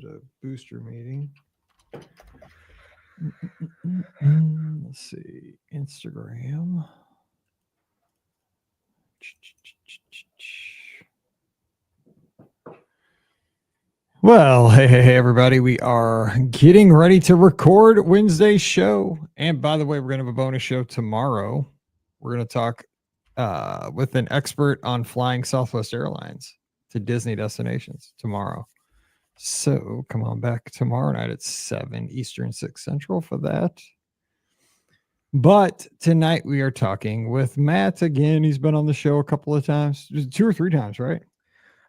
a booster meeting. Let's see. Instagram. Well, hey, everybody. We are getting ready to record Wednesday's show. And by the way, we're going to have a bonus show tomorrow. We're going to talk with an expert on flying Southwest Airlines to Disney destinations tomorrow. So come on back tomorrow night at 7 Eastern, 6 Central for that. But tonight we are talking with Matt again. He's been on the show a couple of times, 2 or 3 times, right?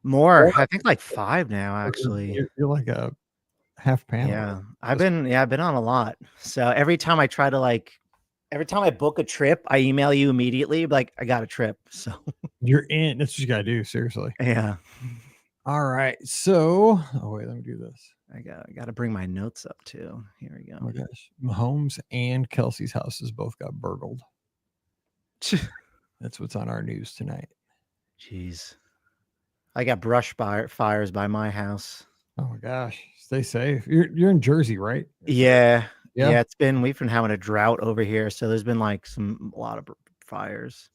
More, I think like 5 now, actually. You're like a half panel. Yeah, I've been on a lot. So every time I book a trip, I email you immediately, like I got a trip. So you're in. That's what you gotta do, seriously. Yeah. All right. So wait, let me do this. I gotta bring my notes up too. Here we go. Oh my gosh. Mahomes and Kelsey's houses both got burgled. That's what's on our news tonight. Jeez. I got brush fires by my house. Oh my gosh. Stay safe. You're in Jersey, right? Yeah. We've been having a drought over here, so there's been like a lot of fires.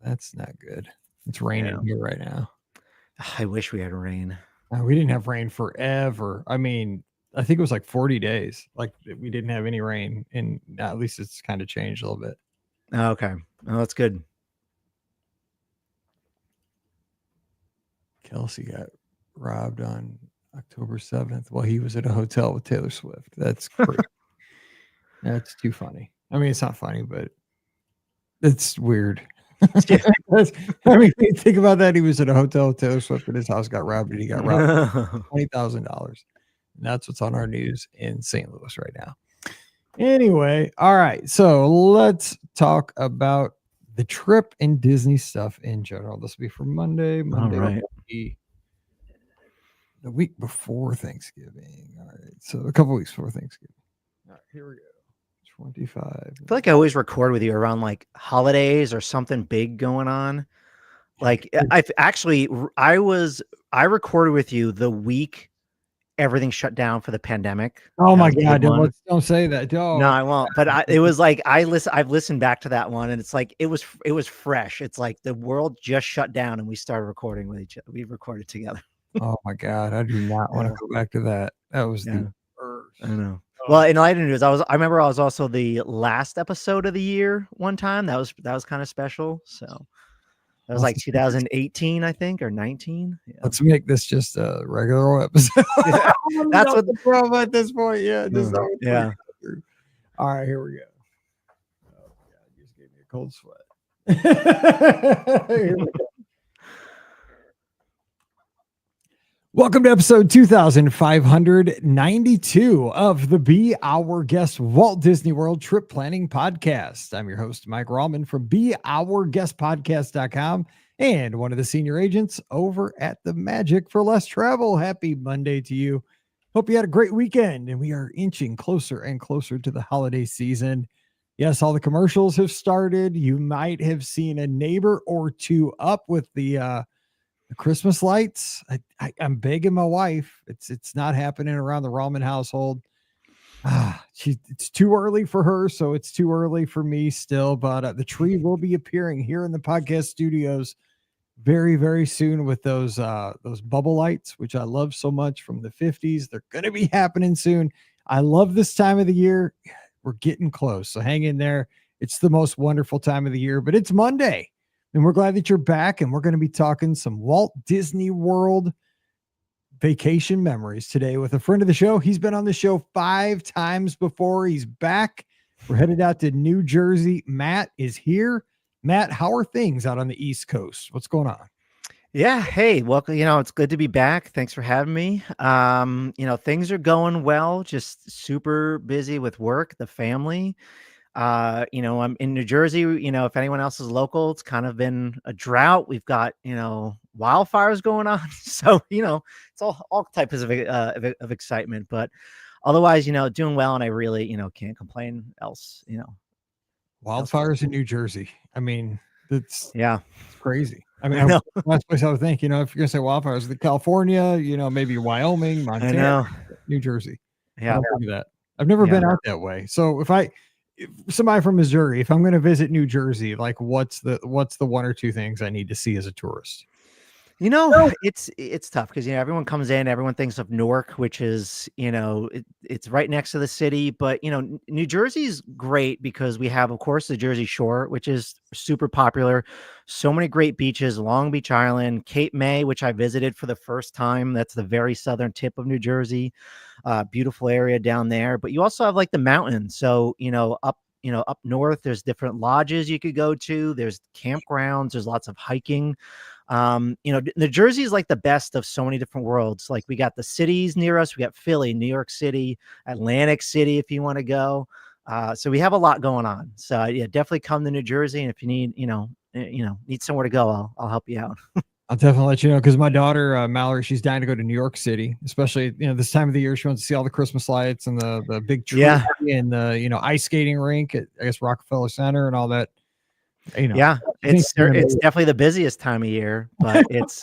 That's not good. It's raining here right now. I wish we had rain. We didn't have rain forever. I mean, I think it was like 40 days. Like we didn't have any rain, and at least it's kind of changed a little bit. Oh, okay. Oh, that's good. Kelsey got robbed on October 7th while he was at a hotel with Taylor Swift. That's crazy. That's too funny. I mean, it's not funny, but it's weird. I mean, think about that. He was at a hotel with Taylor Swift and his house got robbed, and he got robbed $20,000. And that's what's on our news in St. Louis right now. Anyway, all right. So let's talk about the trip and Disney stuff in general. This will be for Monday. All right. The week before Thanksgiving. All right. So a couple weeks before Thanksgiving. All right, here we go. 25. I feel like I always record with you around like holidays or something big going on. Like I recorded with you the week everything shut down for the pandemic. Oh my God. Don't say that. No, I won't. But it was like, I've listened back to that one, and it's like, it was fresh. It's like the world just shut down and we started recording with each other. We recorded together. Oh my God. I do not want to go back to that. That was the worst. I know. Well, in light of news, I remember I was also the last episode of the year one time. That was kind of special. So that was like 2018, I think, or 19. Yeah. Let's make this just a regular episode. Yeah. That's what the problem at this point. Yeah. Yeah. All right, here we go. Oh God, you just gave me a cold sweat. Here we go. Welcome to episode 2592 of the Be Our Guest Walt Disney World Trip Planning Podcast. I'm your host, Mike Rallman from BeOurGuestPodcast.com and one of the senior agents over at the Magic for Less Travel. Happy Monday to you. Hope you had a great weekend, and we are inching closer and closer to the holiday season. Yes, all the commercials have started. You might have seen a neighbor or two up with the Christmas lights. I'm begging my wife. It's not happening around the Rallman household. It's too early for her, so it's too early for me still. But the tree will be appearing here in the podcast studios very, very soon with those bubble lights, which I love so much from the 50s. They're going to be happening soon. I love this time of the year. We're getting close, so hang in there. It's the most wonderful time of the year, but it's Monday. And we're glad that you're back, and we're going to be talking some Walt Disney World vacation memories today with a friend of the show. He's been on the show 5 times before. He's back. We're headed out to New Jersey. Matt is here. Matt, how are things out on the East Coast? What's going on? Yeah. Hey, welcome. It's good to be back. Thanks for having me. Things are going well, just super busy with work, the family. I'm in New Jersey. If anyone else is local, it's kind of been a drought. We've got, wildfires going on. So, it's all types of excitement, but otherwise, doing well. And I really, can't complain else, Wildfires in New Jersey. I mean, it's crazy. I mean, I know. last place I would think, if you're gonna say wildfires, the California, maybe Wyoming, I Montana, know. New Jersey. I Yeah. don't think of that. I've never Yeah. been out that way. So if somebody from Missouri, if I'm going to visit New Jersey, like what's the one or two things I need to see as a tourist? It's tough because everyone comes in, everyone thinks of Newark, which is it's right next to the city. But New Jersey's great because we have, of course, the Jersey Shore, which is super popular. So many great beaches: Long Beach Island, Cape May, which I visited for the first time. That's the very southern tip of New Jersey. Beautiful area down there. But you also have like the mountains. So up north, there's different lodges you could go to. There's campgrounds. There's lots of hiking. New Jersey is like the best of so many different worlds. Like we got the cities near us. We got Philly, New York City, Atlantic City, if you want to go. So we have a lot going on. So yeah, definitely come to New Jersey. And if you need, need somewhere to go, I'll help you out. I'll definitely let you know because my daughter Mallory, she's dying to go to New York City, especially this time of the year. She wants to see all the Christmas lights and the big tree and the ice skating rink at I guess Rockefeller Center and all that. Yeah, it's definitely the busiest time of year, but it's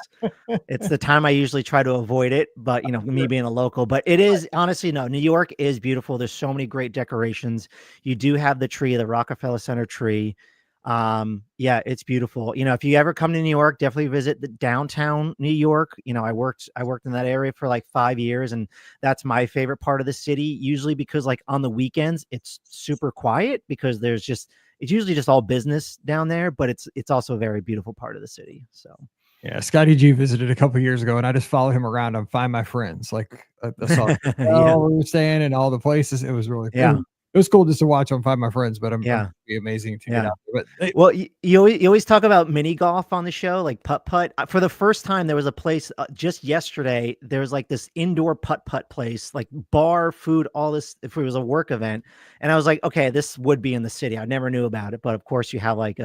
the time I usually try to avoid it. But me being a local, but it is honestly no. New York is beautiful. There's so many great decorations. You do have the tree, the Rockefeller Center tree. Yeah, it's beautiful. If you ever come to New York, definitely visit the downtown New York. I worked in that area for like 5 years, and that's my favorite part of the city. Usually because like on the weekends, it's super quiet because it's usually just all business down there, but it's also a very beautiful part of the city. So yeah, Scotty G visited a couple years ago, and I just follow him around on Find My Friends. Like I saw we were staying and all the places. It was really cool. Yeah. It was cool just to watch on Find My Friends, but I'm be amazing to get out there. But well, you always talk about mini golf on the show, like putt. For the first time, there was a place just yesterday. There was like this indoor putt place, like bar, food, all this. If it was a work event, and I was like, okay, this would be in the city. I never knew about it, but of course, you have like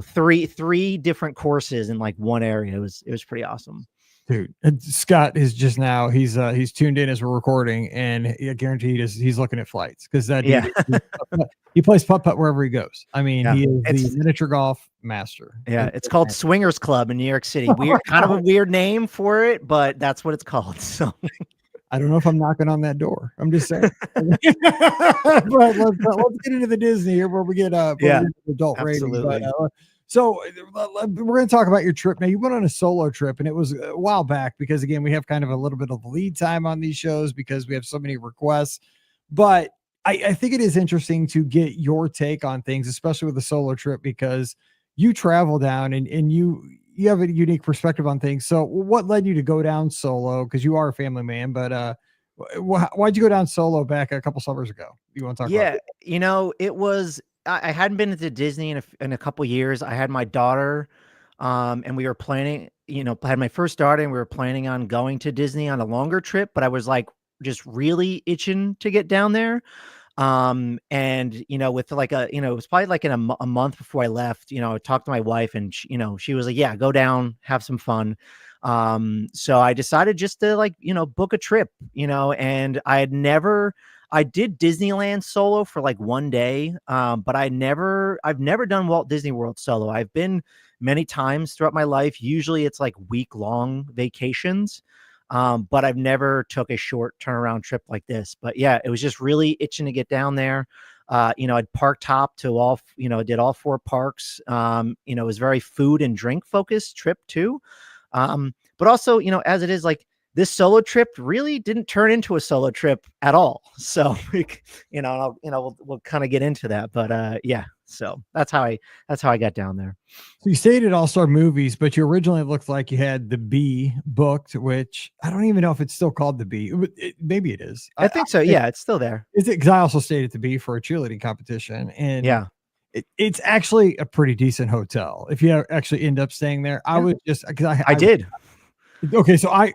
three different courses in like one area. It was pretty awesome. Dude, Scott is just now he's tuned in as we're recording, and I guarantee he's looking at flights because he plays putt wherever he goes. I mean, he is the miniature golf master. Yeah, it's called Swingers Club in New York City. Weird, kind of a weird name for it, but that's what it's called. So I don't know if I'm knocking on that door. I'm just saying. But let's get into the Disney here where we get adult rating. But, so we're going to talk about your trip. Now, you went on a solo trip, and it was a while back because, again, we have kind of a little bit of lead time on these shows because we have so many requests. But I think it is interesting to get your take on things, especially with a solo trip, because you travel down and you have a unique perspective on things. So what led you to go down solo? Because you are a family man, but why'd you go down solo back a couple summers ago? You want to talk about it? It was I hadn't been to Disney in a couple years. I had my daughter, and we were planning, I had my first daughter, and we were planning on going to Disney on a longer trip, but I was like just really itching to get down there. And with like it was probably like in a month before I left, I talked to my wife, and she was like, yeah, go down, have some fun. So I decided just to book a trip, and I did Disneyland solo for like one day. But I've never done Walt Disney World solo. I've been many times throughout my life. Usually it's like week-long vacations. But I've never took a short turnaround trip like this. But yeah, it was just really itching to get down there. I'd park top to all, did all 4 parks. It was very food and drink focused trip too. But also, as it is, like this solo trip really didn't turn into a solo trip at all. So, we'll kind of get into that, but yeah. So that's how I got down there. So you stayed at All-Star Movies, but you originally looked like you had the B booked, which I don't even know if it's still called the B. Maybe it is. I think so. Yeah, it's still there. Is it? Because I also stayed at the B for a cheerleading competition, and yeah, it's actually a pretty decent hotel. If you actually end up staying there, I was just because I did. Okay, so I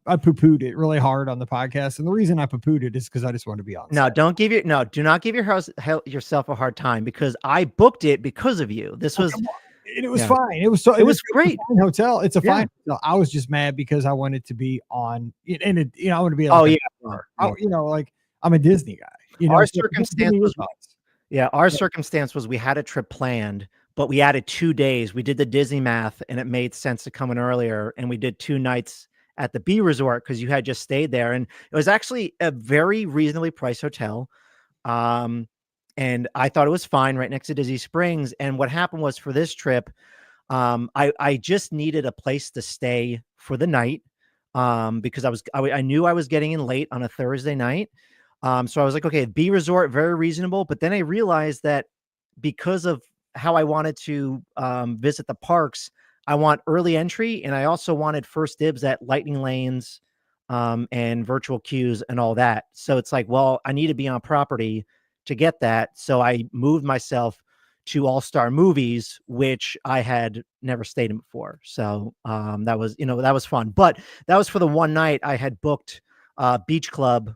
poo-pooed it really hard on the podcast, and the reason I poo-pooed it is because I just wanted to be honest. Do not give yourself a hard time because I booked it because of you. This was, and it was fine. It was great. Fine hotel. It's a fine hotel. I was just mad because I wanted to be on, and I want to be. Like like I'm a Disney guy. Our circumstance was. Yeah, our circumstance was we had a trip planned, but we added 2 days. We did the Disney math, and it made sense to come in earlier, and we did 2 nights at the B Resort because you had just stayed there, and it was actually a very reasonably priced hotel. Um, and I thought it was fine right next to Disney Springs. And what happened was for this trip, I just needed a place to stay for the night, because I knew I was getting in late on a Thursday night. So I was like, okay, B Resort, very reasonable. But then I realized that because of how I wanted to visit the parks, I want early entry, and I also wanted first dibs at lightning lanes, and virtual queues and all that. So it's like, well, I need to be on property to get that. So I moved myself to All Star Movies, which I had never stayed in before. So that was, that was fun. But that was for the one night. I had booked Beach Club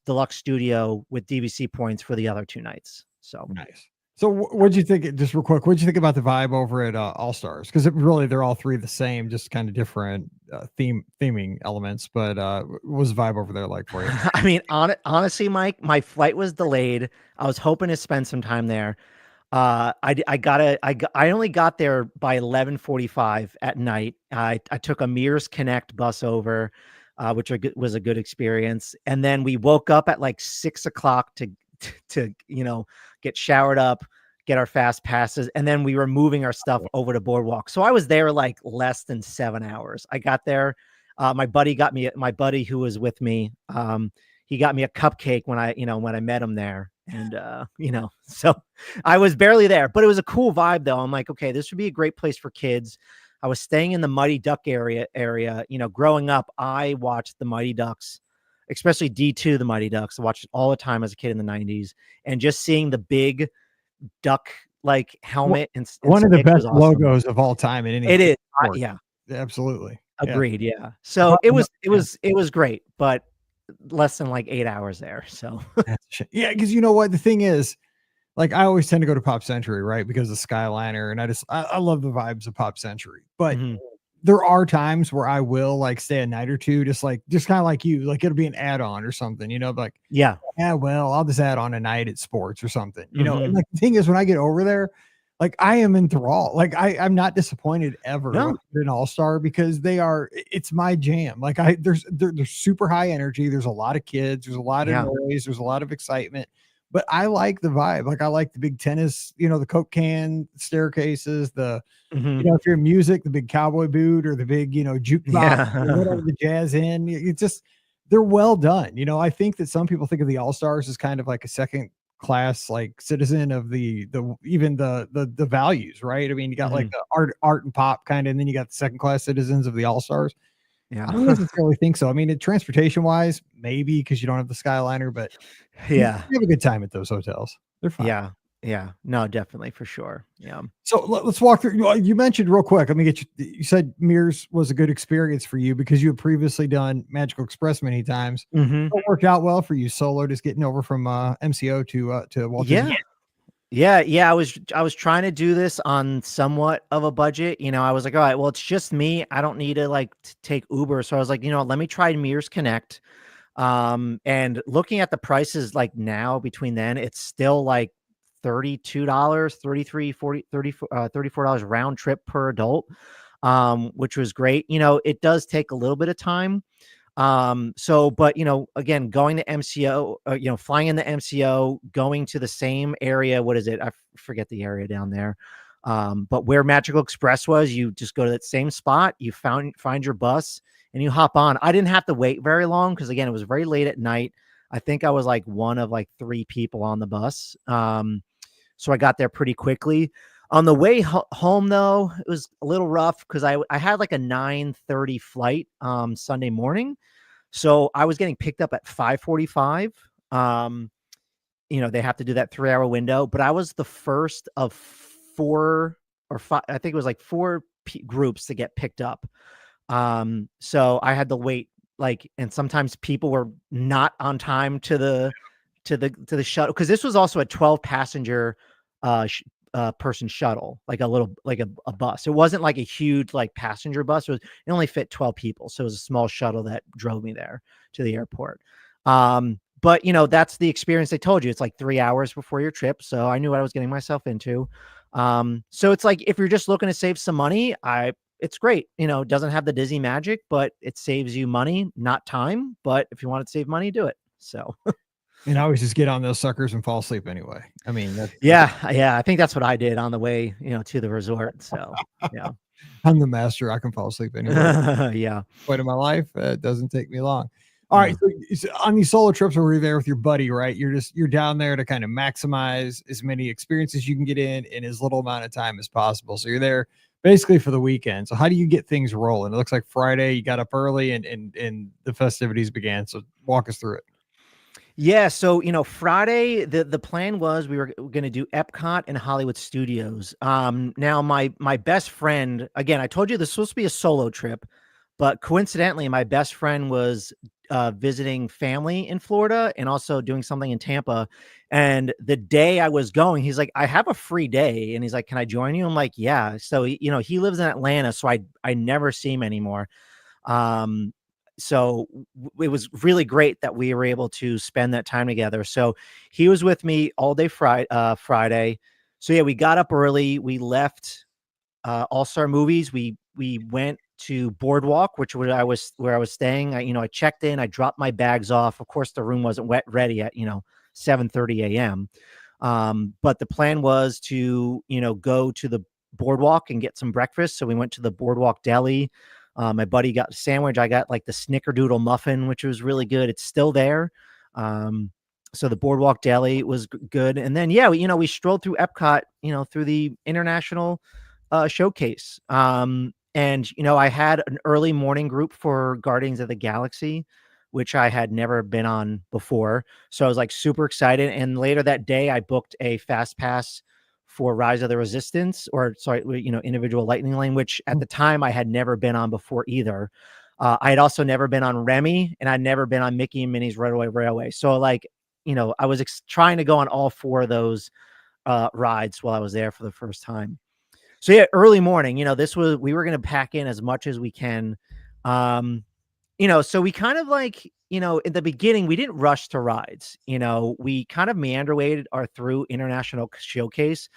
Deluxe Studio with DVC points for the other 2 nights. So Nice. So what'd you think, just real quick, what'd you think about the vibe over at All Stars? Because really they're all three the same, just kind of different theming elements. But what was the vibe over there like for you? I mean, honestly, Mike, my flight was delayed. I was hoping to spend some time there. I only got there by 11:45 at night. I took a Mears Connect bus over, which was a good experience. And then we woke up at like 6 o'clock to get showered up, get our fast passes, and then we were moving our stuff over to Boardwalk. So I was there like less than 7 hours. I got there. My buddy who was with me, he got me a cupcake when I met him there. And, so I was barely there, but it was a cool vibe though. I'm like, okay, this would be a great place for kids. I was staying in the Mighty Duck area. Growing up, I watched the Mighty Ducks, especially D2, the Mighty Ducks. I watched it all the time as a kid in the 90s, and just seeing the big duck like helmet and one of the best awesome. logos of all time in any. It is. Yeah, absolutely. Agreed. Yeah. So it was great, but less than like 8 hours there. So yeah, because you know what the thing is, like I always tend to go to Pop Century, right? Because of Skyliner, and I love the vibes of Pop Century. But there are times where I will like stay a night or two, just kind of like you, like it'll be an add-on or something, like yeah, well, I'll just add on a night at sports or something, And like the thing is, when I get over there, like I am enthralled. Like I'm not disappointed ever in All-Star because it's my jam. Like they're super high energy. There's a lot of kids, there's a lot of noise, there's a lot of excitement. But I like the vibe. Like I like the big tennis, the Coke can staircases, if you're in music, the big cowboy boot or the big, jukebox, or whatever the jazz in. It's just, they're well done. I think that some people think of the All-Stars as kind of like a second class, like citizen of the values, right? I mean, you got like the art and pop kind of, and then you got the second class citizens of the All-Stars. Yeah. I don't necessarily think so. I mean, transportation wise, maybe because you don't have the Skyliner, but you have a good time at those hotels. They're fine. Yeah. Yeah. No, definitely for sure. Yeah. So let's walk through. You mentioned real quick. Let me get you. You said Mears was a good experience for you because you had previously done Magical Express many times. It worked out well for you solo, just getting over from MCO to Walt Disney. Yeah. I was trying to do this on somewhat of a budget. I was like, all right, well, it's just me. I don't need to take Uber. So I was like, let me try Mears Connect. And looking at the prices like now between then, it's still like $32, $33, $40, $34 round trip per adult, which was great. It does take a little bit of time. But again, going to MCO, flying in the MCO, going to the same area. What is it? I forget the area down there. But where Magical Express was, you just go to that same spot, you find your bus and you hop on. I didn't have to wait very long because again, it was very late at night. I think I was like one of like 3 people on the bus. So I got there pretty quickly. On the way home, though, it was a little rough because I had like a 9:30 flight Sunday morning. So I was getting picked up at 5:45. They have to do that 3-hour window, but I was the first of 4 or 5. I think it was like 4 groups to get picked up. So I had to wait and sometimes people were not on time to the shuttle because this was also a 12 passenger person shuttle, like a bus. It wasn't like a huge passenger bus. It only fit 12 people, so it was a small shuttle that drove me there to the airport. But that's the experience they told you. It's like 3 hours before your trip, so I knew what I was getting myself into. So it's like, if you're just looking to save some money, it's great. It doesn't have the Disney magic, but it saves you money, not time. But if you want to save money, do it. So And I always just get on those suckers and fall asleep anyway. I mean, that's yeah, I think that's what I did on the way, to the resort. So yeah, I'm the master. I can fall asleep anywhere. yeah. Point of my life, it doesn't take me long. All right, Yeah. so on these solo trips where you're there with your buddy, right? You're down there to kind of maximize as many experiences you can get in as little amount of time as possible. So you're there basically for the weekend. So how do you get things rolling? It looks like Friday you got up early and the festivities began. So walk us through it. Yeah, so Friday, the plan was we were going to do Epcot and Hollywood Studios. Now my best friend, again, I told you this was supposed to be a solo trip, but coincidentally, my best friend was visiting family in Florida and also doing something in Tampa. And the day I was going, he's like, "I have a free day," and he's like, "Can I join you?" I'm like, "Yeah." So he lives in Atlanta, so I never see him anymore. Um, so it was really great that we were able to spend that time together. So he was with me all day Friday. So yeah, we got up early. We left All-Star Movies. We went to Boardwalk, which where I was staying. I checked in. I dropped my bags off. Of course, the room wasn't ready at 7:30 a.m. But the plan was to go to the Boardwalk and get some breakfast. So we went to the Boardwalk Deli. My buddy got a sandwich. I got like the Snickerdoodle muffin, which was really good. It's still there. So the Boardwalk Deli was good. And then, yeah, we strolled through Epcot, through the international showcase. And, I had an early morning group for Guardians of the Galaxy, which I had never been on before. So I was like super excited. And later that day, I booked a fast pass for Rise of the Resistance, or sorry, Individual Lightning Lane, which at the time I had never been on before either. I had also never been on Remy, and I'd never been on Mickey and Minnie's Runaway Railway. So like, I was trying to go on all four of those rides while I was there for the first time. So yeah, early morning, we were going to pack in as much as we can. So we kind of like, in the beginning, we didn't rush to rides. We kind of meandered our through International Showcase,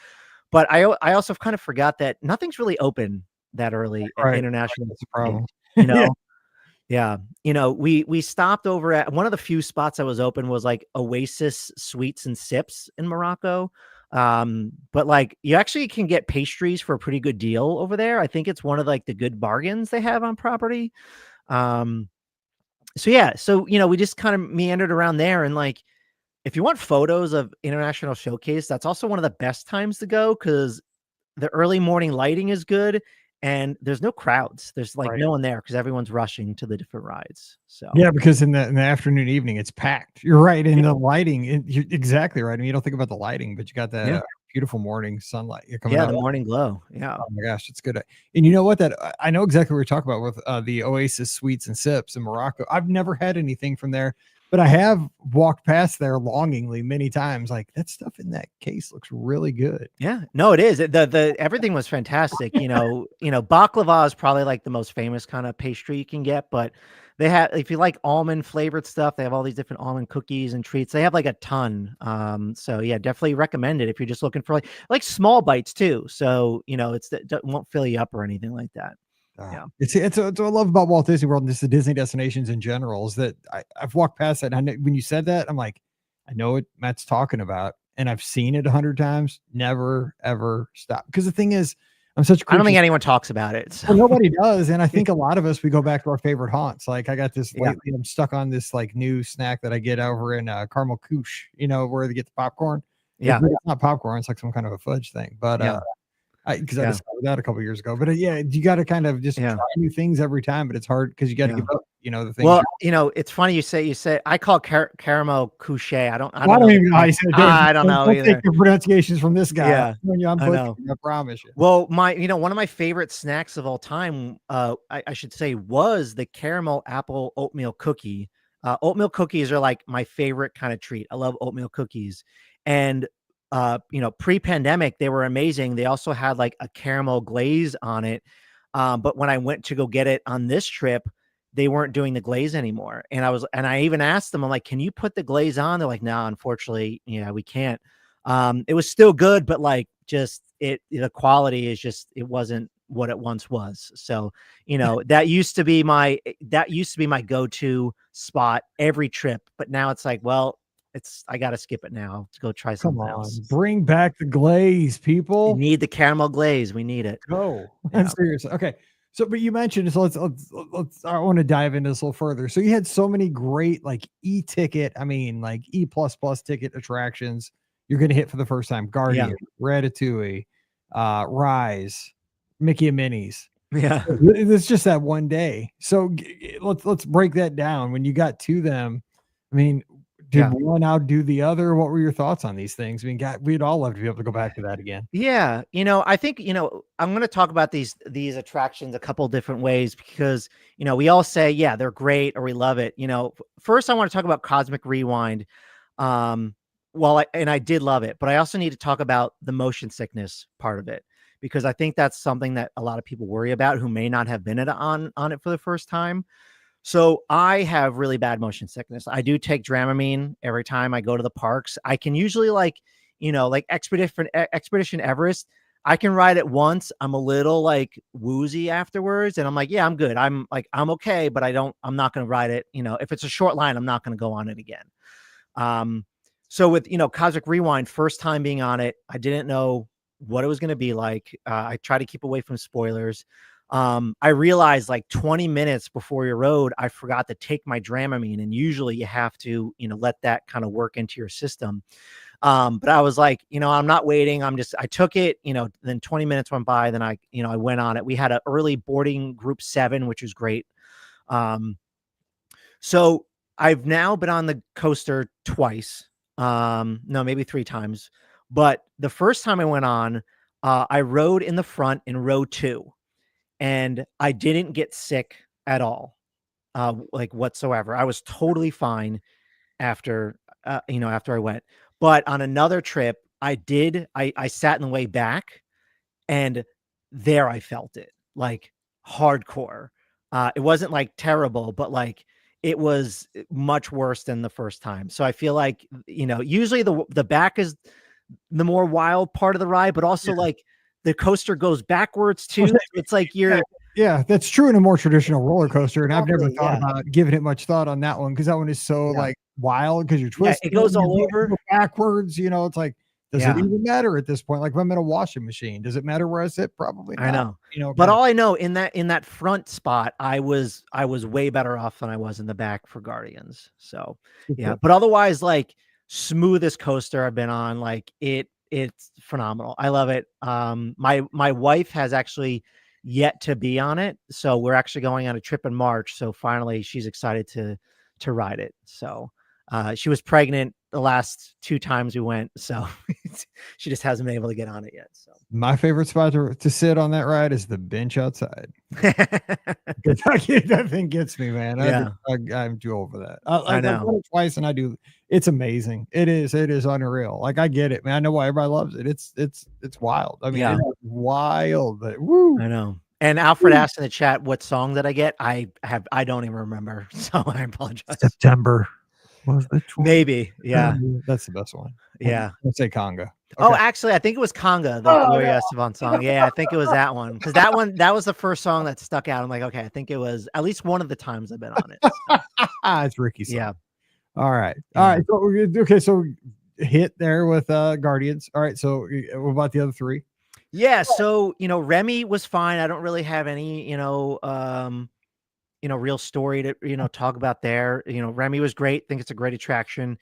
but I also kind of forgot that nothing's really open that early at Right. International. That's a problem. You Yeah. know, yeah. We stopped over at one of the few spots that was open was like Oasis Sweets and Sips in Morocco. But like you actually can get pastries for a pretty good deal over there. I think it's one of like the good bargains they have on property. So yeah, so we just kind of meandered around there, and like if you want photos of International Showcase, that's also one of the best times to go because the early morning lighting is good and there's no crowds. There's like Right. no one there because everyone's rushing to the different rides. So Yeah, because in the afternoon, evening, it's packed. You're right. In the lighting, you're exactly right. I mean, you don't think about the lighting, but you got that yeah, beautiful morning sunlight you're coming yeah, out. the morning glow. Yeah, Oh my gosh, it's good. And you know what? That I know exactly what you're talking about with the Oasis Sweets and Sips in Morocco. I've never had anything from there, but I have walked past there longingly many times. Like that stuff in that case looks really good. yeah. No, it is. The everything was fantastic. Baklava is probably like the most famous kind of pastry you can get, but they have, if you like almond flavored stuff, they have all these different almond cookies and treats. They have like a ton. So yeah, definitely recommend it if you're just looking for like small bites too. So it won't fill you up or anything like that. Yeah. It's what I love about Walt Disney World and just the Disney destinations in general is that I've walked past that. And I know, when you said that, I'm like, I know what Matt's talking about, and I've seen it 100 times. Never ever stop. Because the thing is, I'm such a I don't think creature. anyone talks about it. So. Well, nobody does, and I think a lot of us we go back to our favorite haunts. Like I got this Yeah. lately. I'm stuck on this like new snack that I get over in Caramel Couche. Where they get the popcorn. Yeah. It's not popcorn. It's like some kind of a fudge thing. But Yeah. because I Yeah. discovered that a couple of years ago. But yeah, you got to kind of just Yeah. try new things every time. But it's hard because you got to Yeah. give up. The things. Well, it's funny you say I call caramel couche. I don't I don't even know how you say it. I don't know Don't either. take your pronunciations from this guy. Yeah, I'm I know. butchering, I promise you. Well, one of my favorite snacks of all time, I should say, was the caramel apple oatmeal cookie. Oatmeal cookies are like my favorite kind of treat. I love oatmeal cookies. And, pre-pandemic, they were amazing. They also had like a caramel glaze on it. But when I went to go get it on this trip, they weren't doing the glaze anymore. And I even asked them, I'm like, can you put the glaze on? They're like, no, unfortunately, we can't. It was still good, but like, just, the quality is just, it wasn't what it once was. So, that used to be my go-to spot every trip, but now it's like, well, I got to skip it now to go try Come something else. on, bring back the glaze, We people. need the caramel glaze. We need it. Go. Yeah. Seriously. Okay. So, but you mentioned, so let's, I want to dive into this a little further. So you had so many great like e-ticket, I mean, like E plus plus ticket attractions you're going to hit for the first time. Guardian, Ratatouille, Rise, Mickey and Minnie's. Yeah. It's just that one day. So let's break that down. When you got to them, I mean, did one outdo the other? What were your thoughts on these things? I mean, we'd all love to be able to go back to that again. Yeah. I think, I'm going to talk about these attractions a couple different ways because, we all say, yeah, they're great or we love it. First I want to talk about Cosmic Rewind. I did love it, but I also need to talk about the motion sickness part of it, because I think that's something that a lot of people worry about who may not have been on it for the first time. So I have really bad motion sickness. I do take Dramamine every time I go to the parks. I can usually like Expedition Everest. I can ride it once. I'm a little like woozy afterwards. And I'm like, yeah, I'm good. I'm okay, but I'm not going to ride it. If it's a short line, I'm not going to go on it again. So with, Cosmic Rewind, first time being on it, I didn't know what it was going to be like. I try to keep away from spoilers. I realized like 20 minutes before your road, I forgot to take my Dramamine, and usually you have to, let that kind of work into your system. But I was like, I'm not waiting. I took it, then 20 minutes went by. Then I went on it. We had an early boarding group 7, which was great. So I've now been on the coaster twice. No, maybe 3 times. But the first time I went on, I rode in the front in row 2. And I didn't get sick at all, like whatsoever. I was totally fine after I went. But on another trip, I sat in the way back, and there I felt it like hardcore. It wasn't like terrible, but like it was much worse than the first time. So I feel like, usually the back is the more wild part of the ride, but also like the coaster goes backwards too. So it's like yeah, that's true in a more traditional roller coaster. And I've never thought about giving it much thought on that one, because that one is so like wild, because you're twisting. It goes all over backwards. It's like, does it even matter at this point? Like if I'm in a washing machine, does it matter where I sit? Probably not. I know. But all I know, in that front spot, I was way better off than I was in the back for Guardians. So yeah, but otherwise, like smoothest coaster I've been on. Like it's phenomenal. I love it. My wife has actually yet to be on it, so we're actually going on a trip in March. So finally, she's excited to ride it. So she was pregnant the last 2 times we went, so she just hasn't been able to get on it yet. So my favorite spot to sit on that ride is the bench outside. That thing gets me, man. I'm too old for that. I know. I've done it twice, and it's amazing. It is unreal. Like I get it, man. I know why everybody loves it. It's wild. I mean, it's wild, but woo. I know. And Alfred asked in the chat, what song did I get? I don't even remember, so I apologize. September. Was the maybe, yeah, that's the best one. Yeah, let's say Conga. Okay. Oh, actually, I think it was Conga, the Gloria Estefan song. Yeah, I think it was that one, because that was the first song that stuck out. I'm like, okay, I think it was at least one of the times I've been on it. So. It's Ricky's song. Yeah. All right. So okay, so hit there with Guardians. All right. So what about the other 3? Yeah. So Remy was fine. I don't really have any real story to, talk about there. Remy was great. Think it's a great attraction.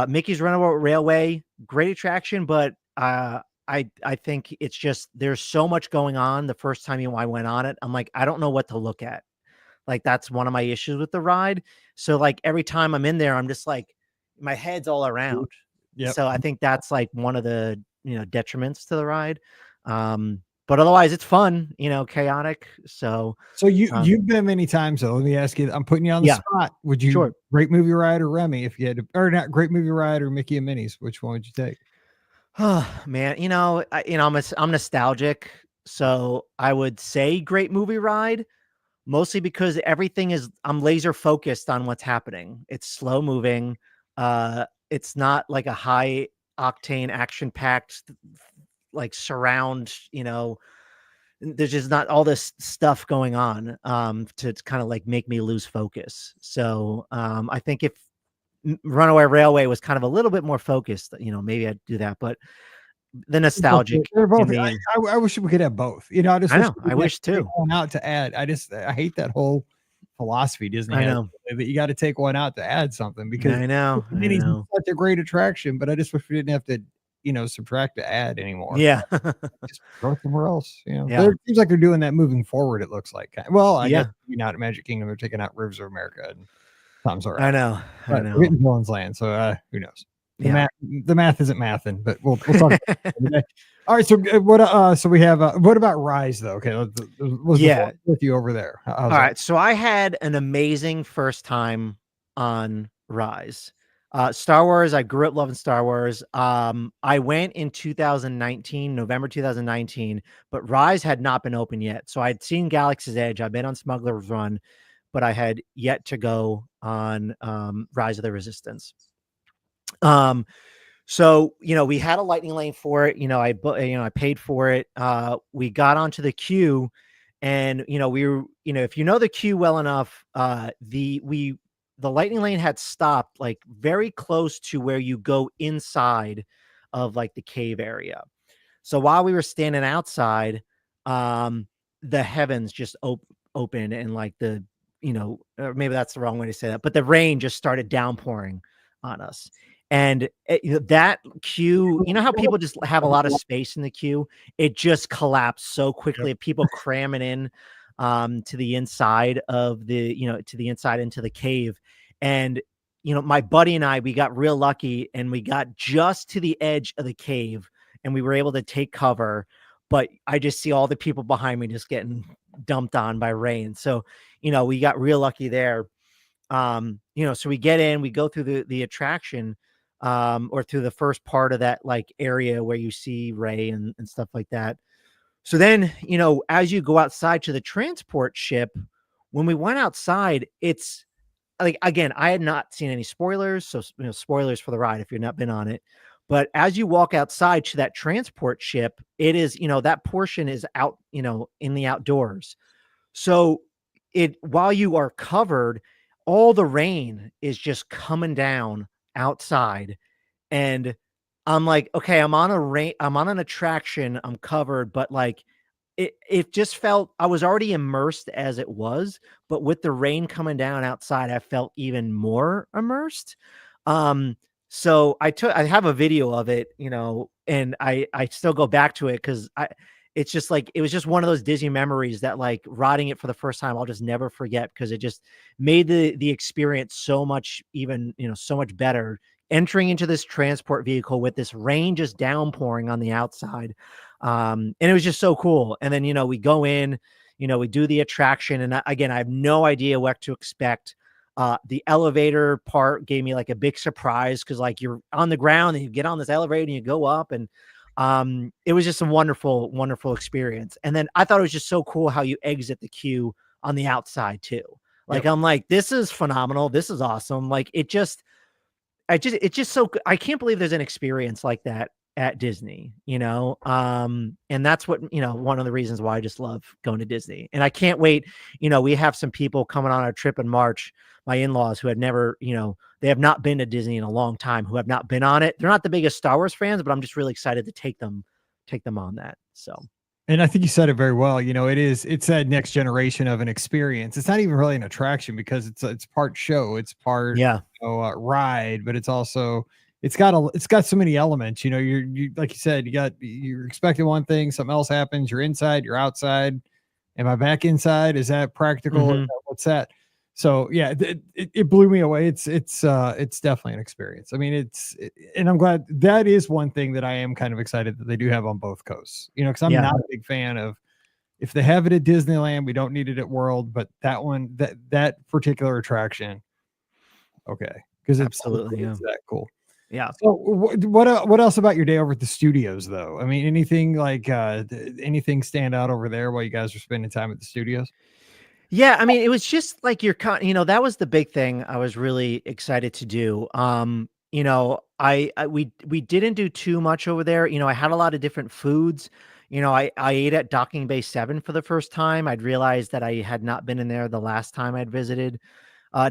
Mickey's Runaway Railway, great attraction, but I think it's just, there's so much going on. The first time I went on it, I'm like, I don't know what to look at. Like, that's one of my issues with the ride. So like every time I'm in there, I'm just like, my head's all around. Yep. So I think that's like one of the, detriments to the ride. But otherwise it's fun, chaotic. So you've been many times, though. Let me ask you, I'm putting you on the spot. Would you Great Movie Ride or Remy if you had to, or not Great Movie Ride or Mickey and Minnie's? Which one would you take? Oh man, I'm nostalgic. So I would say Great Movie Ride, mostly because I'm laser focused on what's happening. It's slow moving. It's not like a high octane action packed like surround, there's just not all this stuff going on to kind of like make me lose focus. So I think if Runaway Railway was kind of a little bit more focused, maybe I'd do that. But the nostalgic They're both. in me, I wish we could have both. I just I wish know, we I could wish take too. one out to add. I hate that whole philosophy Disney I has know, that you got to take one out to add something because I know, I Minnie's know. such a great attraction, but I just wish we didn't have to, subtract to add anymore. Yeah, Just go somewhere else. yeah, It seems like they're doing that moving forward. It looks like. Well, I guess yeah. not at Magic Kingdom. They're taking out Rivers of America and Tom's all I right. know, I But we're know. getting Villain's Land, so who knows? The Yeah. math isn't mathing, but we'll talk about it today. All right, so what so we have what about Rise though? Okay, was the Yeah. force with you over there? How's All that? right. So I had an amazing first time on Rise. Star Wars, I grew up loving Star Wars. I went in 2019, November 2019, but Rise had not been open yet. So I'd seen Galaxy's Edge. I've been on Smuggler's Run, but I had yet to go on Rise of the Resistance. So, we had a lightning lane for it. I paid for it. We got onto the queue and, we were, if you know the queue well enough, the lightning lane had stopped like very close to where you go inside of like the cave area. So while we were standing outside, the heavens just opened and like or maybe that's the wrong way to say that, but the rain just started downpouring on us. And that queue, how people just have a lot of space in the queue, it just collapsed so quickly of people cramming in to the inside of to the inside into the cave. And, my buddy and I, we got real lucky and we got just to the edge of the cave and we were able to take cover. But I just see all the people behind me just getting dumped on by rain. So, we got real lucky there. So we get in, we go through the attraction, or through the first part of that like area where you see Ray and stuff like that. So then, as you go outside to the transport ship, when we went outside, it's like, again, I had not seen any spoilers. So, spoilers for the ride if you've not been on it. But as you walk outside to that transport ship, it is, that portion is out, in the outdoors. So while you are covered, all the rain is just coming down outside. And I'm like, okay, I'm on an attraction, I'm covered, but like it just felt I was already immersed as it was, but with the rain coming down outside, I felt even more immersed. So I have a video of it, and I still go back to it because it's just like it was just one of those Disney memories that like riding it for the first time I'll just never forget because it just made the experience so much even so much better. Entering into this transport vehicle with this rain just downpouring on the outside, and it was just so cool. And then we go in, we do the attraction, and again I have no idea what to expect. The elevator part gave me like a big surprise because like you're on the ground and you get on this elevator and you go up and it was just a wonderful, wonderful experience. And then I thought it was just so cool how you exit the queue on the outside too. Like, Yep. I'm like, this is phenomenal. This is awesome. Like it's just so, I can't believe there's an experience like that at Disney, and that's what, one of the reasons why I just love going to Disney. And I can't wait. We have some people coming on our trip in March, my in-laws who had never, they have not been to Disney in a long time, who have not been on it. They're not the biggest Star Wars fans, but I'm just really excited to take them on that. So, And I think you said it very well. It's that next generation of an experience. It's not even really an attraction because it's part show, it's part yeah. ride, but it's got so many elements. You like you said, you're expecting one thing, something else happens. You're inside, you're outside. Am I back inside? Is that practical? Mhm. What's that? So yeah, it blew me away. It's definitely an experience. I mean, and I'm glad that is one thing that I am kind of excited that they do have on both coasts. Because I'm Yeah. not a big fan of if they have it at Disneyland, we don't need it at World, but that one that particular attraction, okay, because Absolutely. Yeah. it's that cool. Yeah. So what else about your day over at the studios though? I mean, anything like anything stand out over there while you guys are spending time at the studios? Yeah, it was just like that was the big thing I was really excited to do. we didn't do too much over there. I had a lot of different foods. I ate at Docking Bay 7 for the first time. I'd realized that I had not been in there the last time I'd visited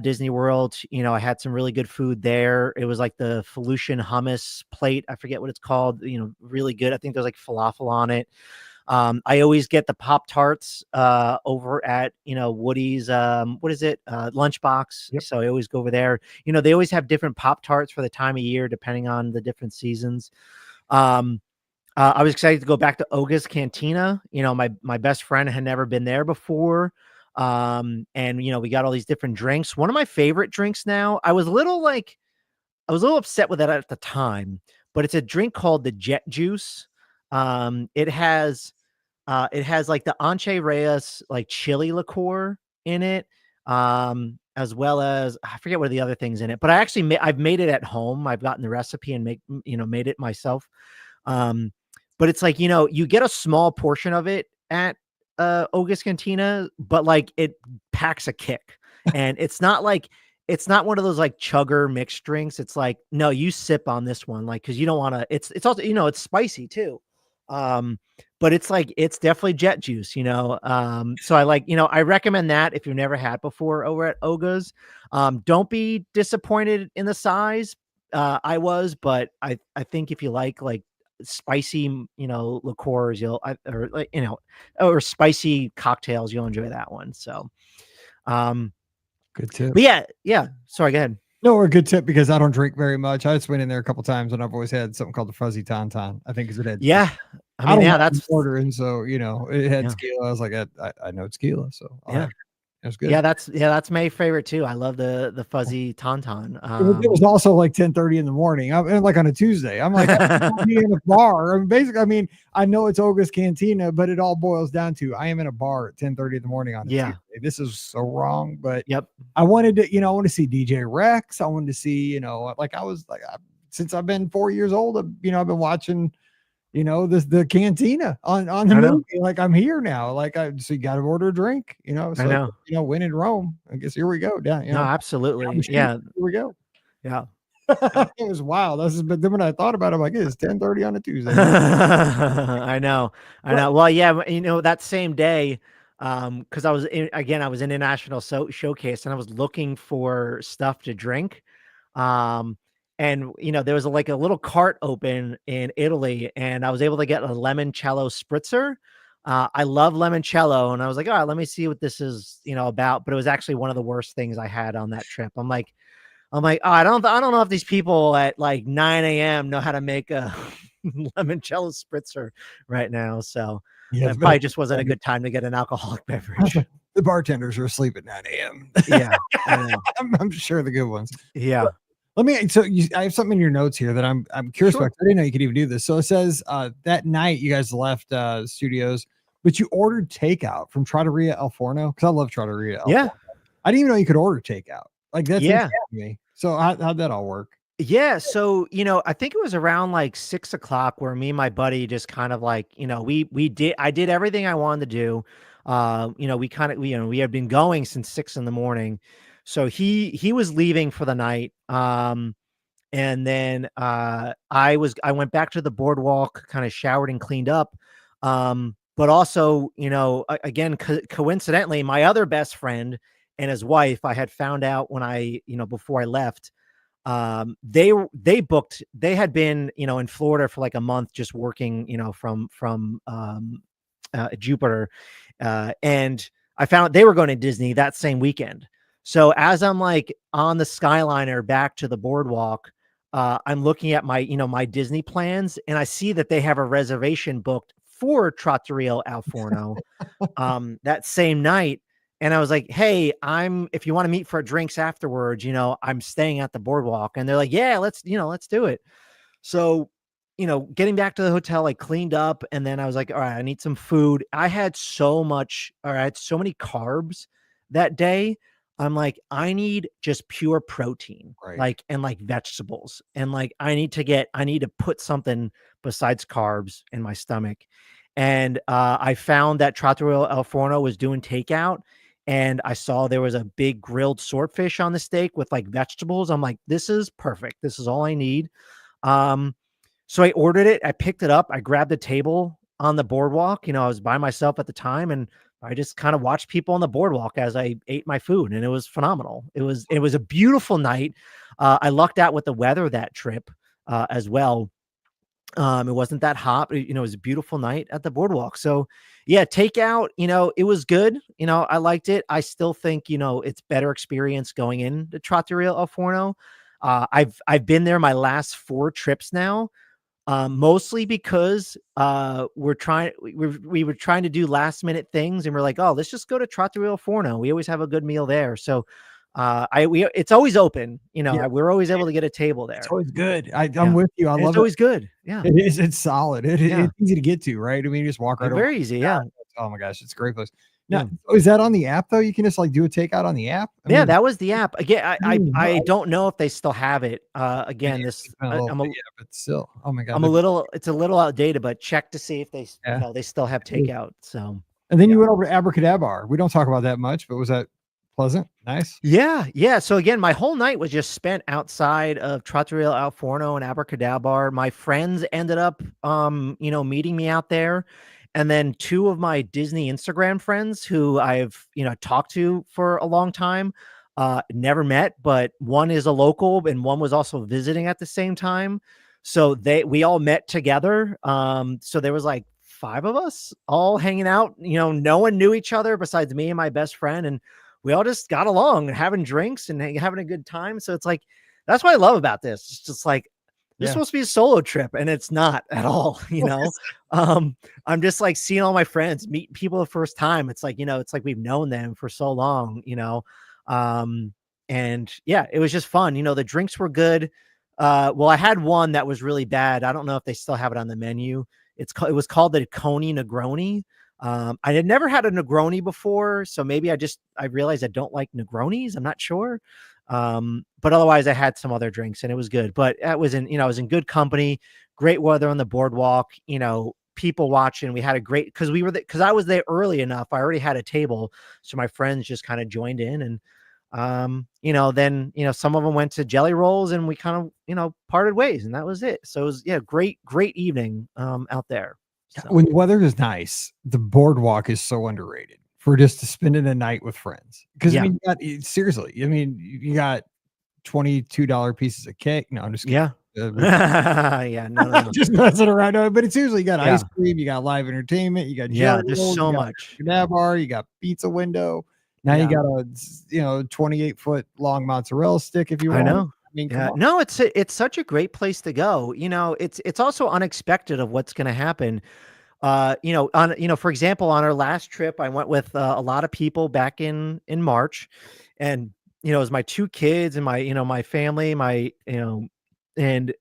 Disney World. I had some really good food there. It was like the Felucian hummus plate. I forget what it's called. Really good. I think there's like falafel on it. I always get the Pop Tarts over at Woody's. What is it? Lunchbox. Yep. So I always go over there. They always have different Pop Tarts for the time of year, depending on the different seasons. I was excited to go back to Oga's Cantina. My best friend had never been there before. And we got all these different drinks. One of my favorite drinks now, I was a little upset with it at the time, but it's a drink called the Jet Juice. It has like the Anche Reyes like chili liqueur in it, as well as I forget what are the other things in it. But I've made it at home. I've gotten the recipe and made it myself. But it's like you get a small portion of it at Oga's Cantina, but like it packs a kick, and it's not one of those like chugger mixed drinks. It's like, no, you sip on this one, like, cause you don't want to, it's also, it's spicy too. But it's definitely jet juice, so I recommend that if you've never had before over at Oga's. Don't be disappointed in the size. I was, but I think if you like spicy, liqueurs, or spicy cocktails, you'll enjoy that one. So, Good tip. but yeah. Sorry, go ahead. No, or a good tip because I don't drink very much. I just went in there a couple times and I've always had something called the fuzzy tauntaun. I think because it had I mean, that's ordering, so it had tequila. I was like, I know tequila, so that's good. That's my favorite too. I love the fuzzy tauntaun. It was also like 10:30 in the morning. I'm like on a Tuesday. I'm like be in a bar. Basically, I know it's Oga's Cantina, but it all boils down to I am in a bar at 10:30 in the morning on a Tuesday. This is so wrong, but I wanted to, I want to see DJ Rex. I wanted to see, since I've been 4 years old, I've been watching, the cantina on the movie. Like I'm here now. So you got to order a drink, So, I know. When in Rome, I guess here we go. Down, no, absolutely. Yeah. Here we go. Yeah. It was wild. But then when I thought about it, I'm like, it's 10:30 on a Tuesday. I know. Well, yeah, that same day, because I was in International Showcase and I was looking for stuff to drink. And there was a little cart open in Italy, and I was able to get a limoncello spritzer. I love limoncello, and I was like, all right, let me see what this is, about. But it was actually one of the worst things I had on that trip. I'm like, oh, I don't know if these people at like 9 a.m. know how to make a limoncello spritzer right now. So it probably just wasn't a good time to get an alcoholic beverage. The bartenders are asleep at 9 a.m. Yeah, I know. I'm sure the good ones. Yeah. I have something in your notes here that I'm curious about. I didn't know you could even do this. So it says that night you guys left studios, but you ordered takeout from Trattoria El Forno, because I love Trattoria El Forno. I didn't even know you could order takeout. Like that's me. So how'd that all work? Yeah. So, I think it was around like 6 o'clock where me and my buddy just kind of like, I did everything I wanted to do. We had been going since 6 a.m. So he was leaving for the night. And then I went back to the boardwalk, kind of showered and cleaned up. But also, again, coincidentally, my other best friend and his wife, I had found out when before I left, they had been, in Florida for like a month, just working, from Jupiter. And I found out they were going to Disney that same weekend. So as I'm like on the Skyliner back to the boardwalk, I'm looking at my, my Disney plans, and I see that they have a reservation booked for Trattoria El Forno that same night. And I was like, hey, if you want to meet for drinks afterwards, I'm staying at the boardwalk. And they're like, yeah, let's do it. So, getting back to the hotel, I cleaned up, and then I was like, all right, I need some food. I had so many carbs that day. I'm like, I need just pure protein, and vegetables. And I need to put something besides carbs in my stomach. And I found that Trattoria El Forno was doing takeout. and I saw there was a big grilled swordfish on the steak with like vegetables. I'm like, this is perfect. This is all I need. Um, so I ordered it. I picked it up. I grabbed a table on the boardwalk. I was by myself at the time, and I just kind of watched people on the boardwalk as I ate my food, and it was phenomenal. It was a beautiful night. I lucked out with the weather that trip as well. It wasn't that hot, but, it was a beautiful night at the boardwalk. So yeah, takeout, it was good. I liked it. I still think, it's better experience going into Trattoria El Forno. I've been there my last 4 trips now, mostly because we were trying to do last minute things, and we're like, oh, let's just go to Trattoria El Forno. We always have a good meal there. So it's always open. Yeah, We're always able to get a table it's there. always good. I'm Yeah. with you. I And it's love it. always good. Yeah. It is. It's solid. Yeah. It's easy to get to, right? I mean, you just walk right over. Very easy. Yeah. Oh my gosh, it's a great place. Yeah. Now, is that on the app though? You can just like do a takeout on the app. I Yeah, mean, that was the app. Again, I know. don't know if they still have it. maybe Again, it's been a little bit, yeah, but still, oh my god, it's a little outdated, but check to see if they, yeah. they still have takeout. So, And then yeah. you went over to Abracadabra. We don't talk about that much, but was that pleasant? Nice. Yeah, yeah. So again, my whole night was just spent outside of Trattoria El Forno and Abracadabra. My friends ended up, meeting me out there. And then 2 of my Disney Instagram friends who I've, talked to for a long time, never met, but one is a local and one was also visiting at the same time. So we all met together. So there was like 5 of us all hanging out. No one knew each other besides me and my best friend, and we all just got along and having drinks and having a good time. So it's like, that's what I love about this. It's just like, this is supposed to be a solo trip, and it's not at all, I'm just like seeing all my friends, meet people the first time. It's like, it's like we've known them for so long, and yeah, it was just fun. The drinks were good. Well, I had one that was really bad. I don't know if they still have it on the menu. It was called the Coney Negroni. I had never had a Negroni before, so maybe I realized I don't like Negronis. I'm not sure. But otherwise I had some other drinks and it was good, but I was in good company, great weather on the boardwalk, people watching. We had a great, cause I was there early enough. I already had a table. So my friends just kind of joined in, and, then, some of them went to Jelly Rolls, and we kind of, parted ways, and that was it. So it was, yeah, great evening, out there. So. When the weather is nice, the boardwalk is so underrated for just to spending a night with friends. Because I mean, seriously, you got $22 pieces of cake. No, I'm just kidding. Yeah. Yeah, no. Just messing around. No, but seriously, you got ice cream, you got live entertainment, you got there's so much. Bar, you got pizza window. Now you got a 28-foot long mozzarella stick if you want. I know. I mean, come on. No, it's such a great place to go. It's also unexpected of what's going to happen. For example, on our last trip, I went with a lot of people back in March, and it was my 2 kids and my family, and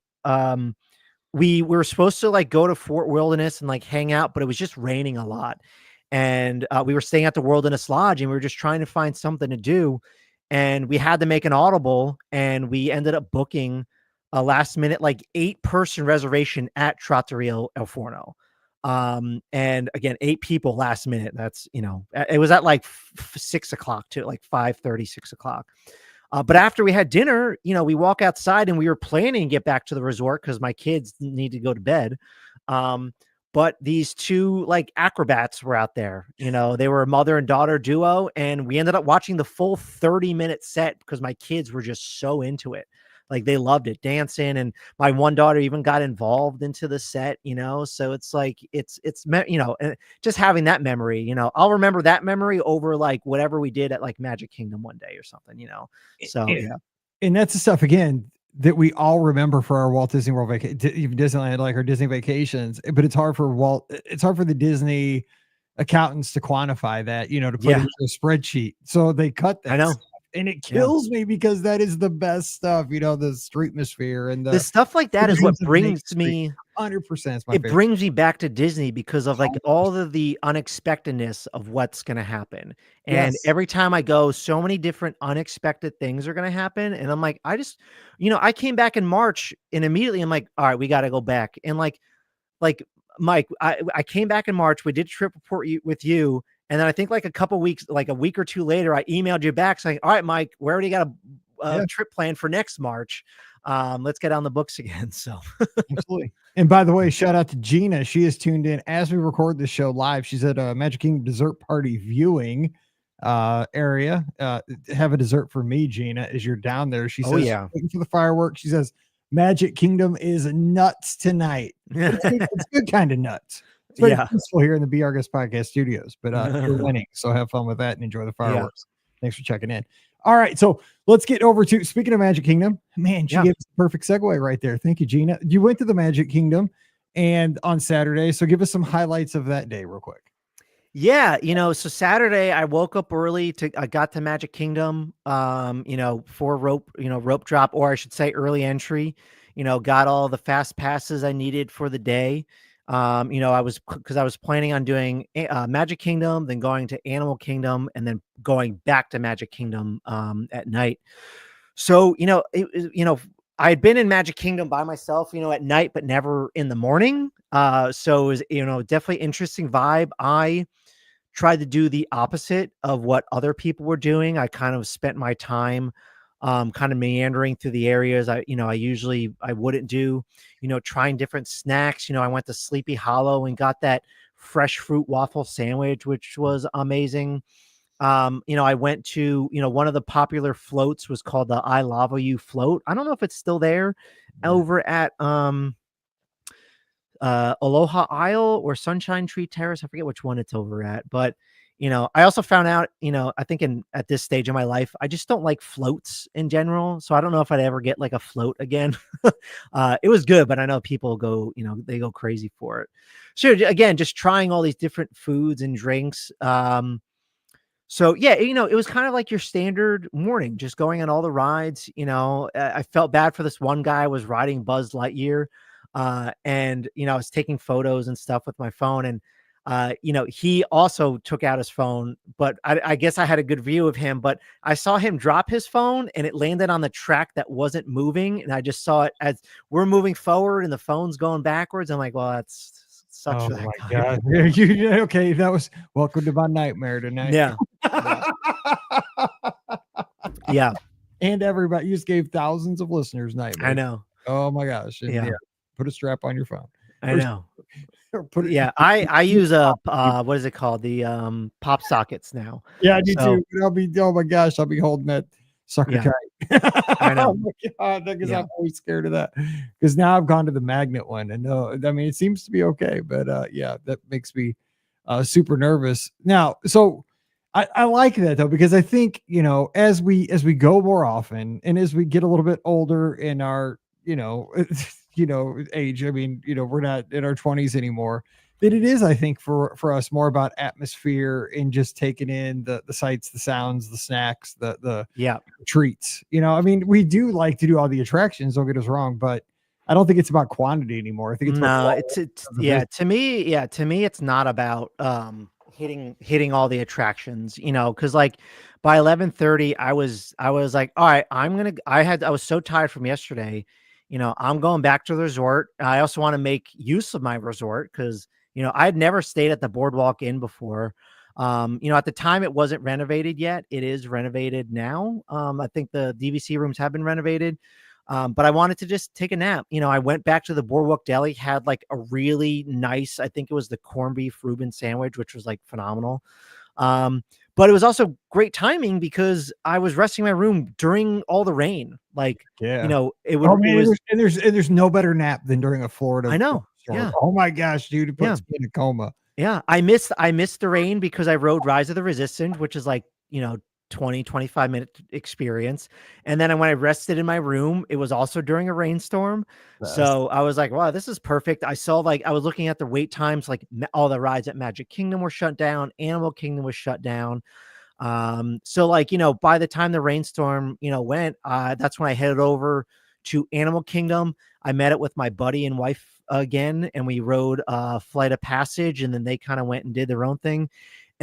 we were supposed to like go to Fort Wilderness and like hang out, but it was just raining a lot. And we were staying at the Wilderness Lodge, and we were just trying to find something to do. And we had to make an audible, and we ended up booking a last minute, like 8-person reservation at Trattoria El Forno. And again, 8 people last minute. That's, it was at like 6 o'clock to like 5:30, 6 o'clock. But after we had dinner, we walk outside, and we were planning to get back to the resort because my kids need to go to bed. But these 2 like acrobats were out there, they were a mother and daughter duo. And we ended up watching the full 30-minute set because my kids were just so into it. Like they loved it, dancing. And my one daughter even got involved into the set, so it's like, just having that memory, I'll remember that memory over like whatever we did at like Magic Kingdom one day or something, so yeah. And that's the stuff again that we all remember for our Walt Disney World vacation, even Disneyland, like our Disney vacations. But it's hard for the Disney accountants to quantify that, to put into a spreadsheet. So they cut that. I know. Stuff. And it kills me because that is the best stuff, the streetmosphere and the stuff like that is what brings me 100%. It brings me back to Disney because of like 100%. All of the unexpectedness of what's going to happen. And every time I go, so many different unexpected things are going to happen. And I'm like, I came back in March, and immediately I'm like, all right, we got to go back. And like Mike, I came back in March. We did trip report with you. And then I think like a couple weeks, like a week or two later, I emailed you back saying, all right, Mike, we already got a trip planned for next March. Let's get on the books again. So absolutely. And by the way, shout out to Gina. She is tuned in as we record this show live. She's at a Magic Kingdom dessert party viewing area. Have a dessert for me, Gina, as you're down there. She says, waiting for the fireworks. She says, Magic Kingdom is nuts tonight. It's good kind of nuts. It's very peaceful here in the Be Our Guest Podcast studios, but you're winning. So have fun with that and enjoy the fireworks. Thanks for checking in. All right, so let's get over to, speaking of Magic Kingdom, man, she gave us a perfect segue right there. Thank you, Gina. You went to the Magic Kingdom and on Saturday, so give us some highlights of that day real quick. Yeah, so Saturday I woke up early I got to Magic Kingdom, for rope drop, or I should say early entry, got all the fast passes I needed for the day. I was planning on doing Magic Kingdom, then going to Animal Kingdom, and then going back to Magic Kingdom at night. So, I had been in Magic Kingdom by myself, at night, but never in the morning. So it was, definitely interesting vibe. I tried to do the opposite of what other people were doing. I kind of spent my time kind of meandering through the areas I wouldn't do, trying different snacks. I went to Sleepy Hollow and got that fresh fruit waffle sandwich, which was amazing. I went to, one of the popular floats was called the I Lava You float. I don't know if it's still there over at Aloha Isle or Sunshine Tree Terrace. I forget which one it's over at, but I also found out, I think at this stage of my life, I just don't like floats in general. So I don't know if I'd ever get like a float again. It was good, but I know people go, they go crazy for it. So again, just trying all these different foods and drinks. So yeah, it was kind of like your standard morning, just going on all the rides. I felt bad for this one guy who was riding Buzz Lightyear. And I was taking photos and stuff with my phone, and he also took out his phone, but I guess I had a good view of him, but I saw him drop his phone and it landed on the track that wasn't moving. And I just saw it as we're moving forward and the phone's going backwards. I'm like, well, that's sucks for that guy. God. Okay. That was welcome to my nightmare tonight. Yeah. Yeah. And everybody, you just gave thousands of listeners nightmares. I know. Oh my gosh. And yeah. Put a strap on your phone. I know. I use a what is it called? The pop sockets now. Yeah, I do too. Oh my gosh, I'll be holding that sucker tight. I know. Oh my God, because I'm always scared of that. Because now I've gone to the magnet one, and it seems to be okay, but that makes me super nervous. Now, so I like that though, because I think as we go more often, and as we get a little bit older in our age, we're not in our 20s anymore, that it is, I think, for us more about atmosphere and just taking in the sights, the sounds, the snacks, the treats. We do like to do all the attractions, don't get us wrong, but I don't think it's about quantity anymore. I think it's to me it's not about hitting all the attractions, because like by 11:30 I was like, all right, I was so tired from yesterday. I'm going back to the resort. I also want to make use of my resort because, I had never stayed at the Boardwalk Inn before. At the time it wasn't renovated yet. It is renovated now. I think the DVC rooms have been renovated. But I wanted to just take a nap. I went back to the Boardwalk Deli, had like a really nice, I think it was the corned beef Reuben sandwich, which was like phenomenal. But it was also great timing because I was resting in my room during all the rain. Like, there's no better nap than during a Florida. I know. Storm. Yeah. Oh my gosh, dude, it puts me in a coma. Yeah. I missed the rain because I rode Rise of the Resistance, which is like, 20-25 minute experience. And then when I rested in my room, it was also during a rainstorm. So I was like, wow, this is perfect. I saw I was looking at the wait times, like all the rides at Magic Kingdom were shut down. Animal Kingdom was shut down. So by the time the rainstorm, went, that's when I headed over to Animal Kingdom. I met it with my buddy and wife again, and we rode Flight of Passage, and then they kind of went and did their own thing.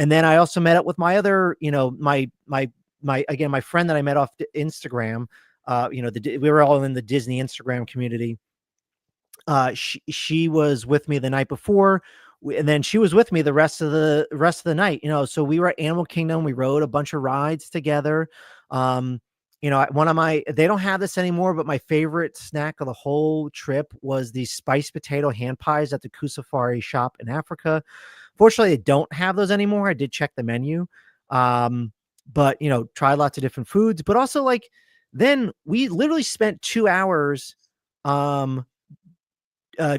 And then I also met up with my other, my friend that I met off Instagram. We were all in the Disney Instagram community. She was with me the night before. and then she was with me the rest of the night, so we were at Animal Kingdom. We rode a bunch of rides together. Um, they don't have this anymore, but my favorite snack of the whole trip was the spiced potato hand pies at the Kusafari shop in Africa. Fortunately, they don't have those anymore. I did check the menu. But tried lots of different foods, but also like then we literally spent 2 hours um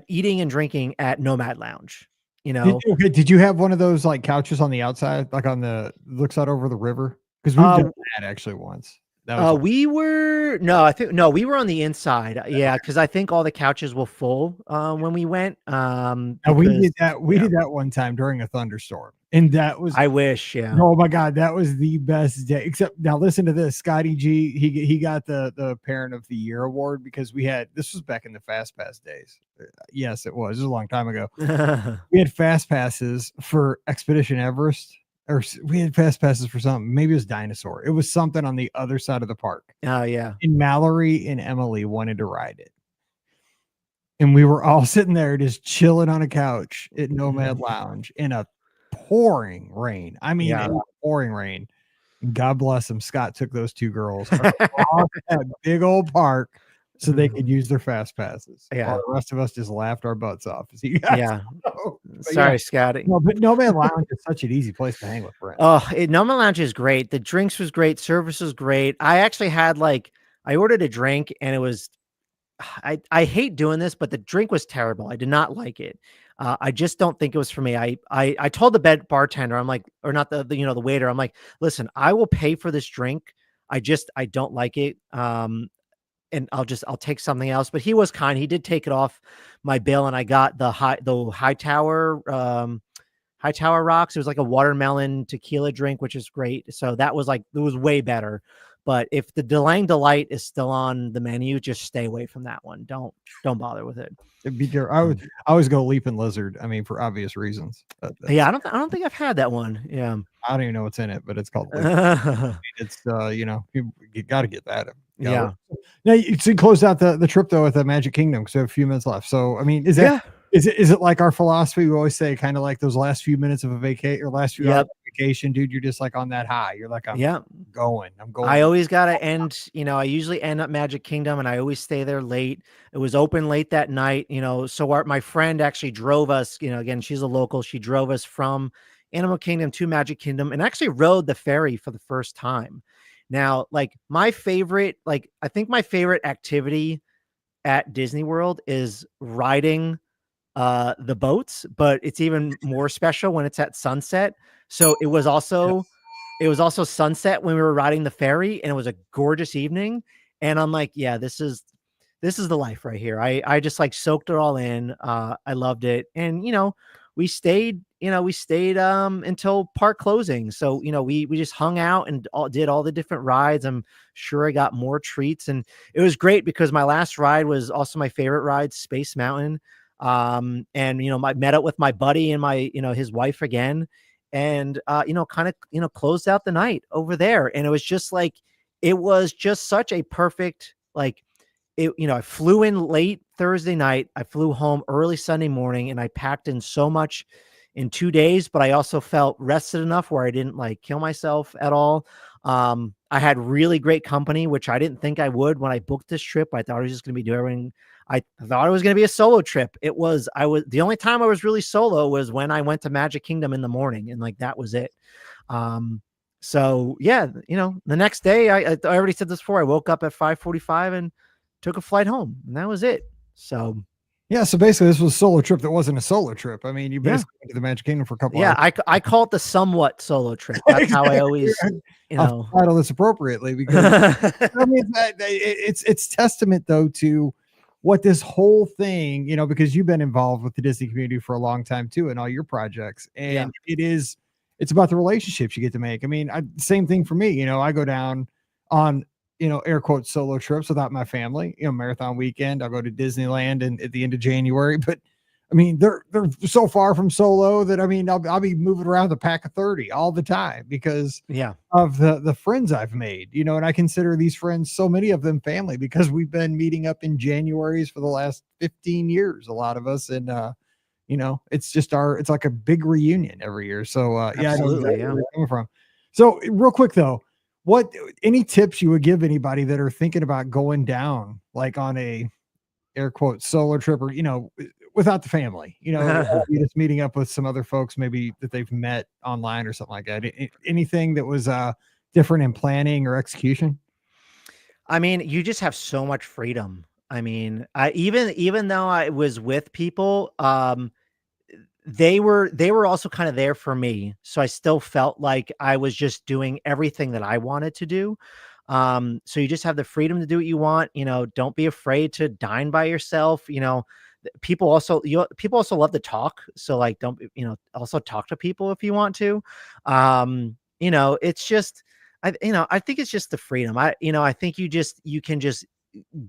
eating and drinking at Nomad Lounge. Did you have one of those like couches on the outside, like on the looks out over the river? Because we've done that actually once. That was awesome. We were we were on the inside. Yeah, because I think all the couches were full when we went. We did that. We did that one time during a thunderstorm, and that was. I wish. Yeah. Oh my God, that was the best day. Except now, listen to this. Scotty G, he got the Parent of the Year award because this was back in the Fast Pass days. Yes, it was. It was a long time ago. We had Fast Passes for Expedition Everest. Or we had Fast Passes for something. Maybe it was Dinosaur. It was something on the other side of the park. Oh, yeah. And Mallory and Emily wanted to ride it. And we were all sitting there just chilling on a couch at Nomad Lounge in a pouring rain. I mean, pouring rain. And God bless them. Scott took those two girls across that big old park so they could use their Fast Passes. Yeah. While the rest of us just laughed our butts off. Sorry, Scotty. No, but Nomad Lounge is such an easy place to hang with friends. Nomad Lounge is great. The drinks was great. Service was great. I actually had I ordered a drink and it was, I hate doing this, but the drink was terrible. I did not like it. I just don't think it was for me. I told the bartender, I'm like, or not the waiter, I'm like, listen, I will pay for this drink. I don't like it. And I'll take something else. But he was kind. He did take it off my bill, and I got the Hightower rocks. It was like a watermelon tequila drink, which is great. So that was it was way better. But if the Delang Delight is still on the menu, just stay away from that one. Don't bother with it. I always go Leaping Lizard. I mean, for obvious reasons. Yeah, I don't think I've had that one. Yeah, I don't even know what's in it, but it's called. It's you got to get that. Yeah. Now you closed out the trip though with the Magic Kingdom, so a few minutes left. So I mean, is it like our philosophy? We always say kind of like those last few minutes of a last few hours of vacation, dude. You're just like on that high. You're like, I'm going. I always gotta end. I usually end up Magic Kingdom, and I always stay there late. It was open late that night. So my friend actually drove us. Again, she's a local. She drove us from Animal Kingdom to Magic Kingdom, and actually rode the ferry for the first time. Now, my favorite, I think my favorite activity at Disney World is riding the boats, but it's even more special when it's at sunset. So it was also sunset when we were riding the ferry, and it was a gorgeous evening. And I'm like, yeah, this is the life right here. I just soaked it all in. I loved it. And we stayed until park closing. So, we just hung out and did all the different rides. I'm sure I got more treats, and it was great because my last ride was also my favorite ride, Space Mountain. And, I met up with my buddy and my, his wife again, and, closed out the night over there. And it was just it was just such a perfect, I flew in late Thursday night. I flew home early Sunday morning, and I packed in so much in 2 days, but I also felt rested enough where I didn't kill myself at all. I had really great company, which I didn't think I would when I booked this trip. I thought I was just going to be doing, I thought it was going to be a solo trip. The only time I was really solo was when I went to Magic Kingdom in the morning, and that was it. So yeah, the next day, I already said this before, I woke up at 5:45 and took a flight home, and that was it. So yeah, so basically this was a solo trip that wasn't a solo trip. I mean, you basically went to the Magic Kingdom for a couple hours. I call it the somewhat solo trip. That's how I always I'll title this appropriately because I mean it's testament though to what this whole thing, because you've been involved with the Disney community for a long time too, and all your projects, and it's about the relationships you get to make. I mean, same thing for me. I go down on air quotes solo trips without my family. Marathon weekend, I'll go to Disneyland and at the end of January. But I mean, they're so far from solo that I mean, I'll be moving around the pack of 30 all the time because of the friends I've made. And I consider these friends, so many of them, family, because we've been meeting up in Januaries for the last 15 years, a lot of us, and it's just it's like a big reunion every year. So yeah, I know Absolutely, exactly yeah. where you're coming from. So real quick though, what any tips you would give anybody that are thinking about going down like on a air quote solo trip, or without the family, you just meeting up with some other folks maybe that they've met online or something like that. Anything that was different in planning or execution? I mean, you just have so much freedom. I mean, I even though I was with people, they were also kind of there for me. So I still felt like I was just doing everything that I wanted to do. So you just have the freedom to do what you want. Don't be afraid to dine by yourself. People also love to talk. So like, don't, also talk to people if you want to. It's just, I think it's just the freedom. I think you can just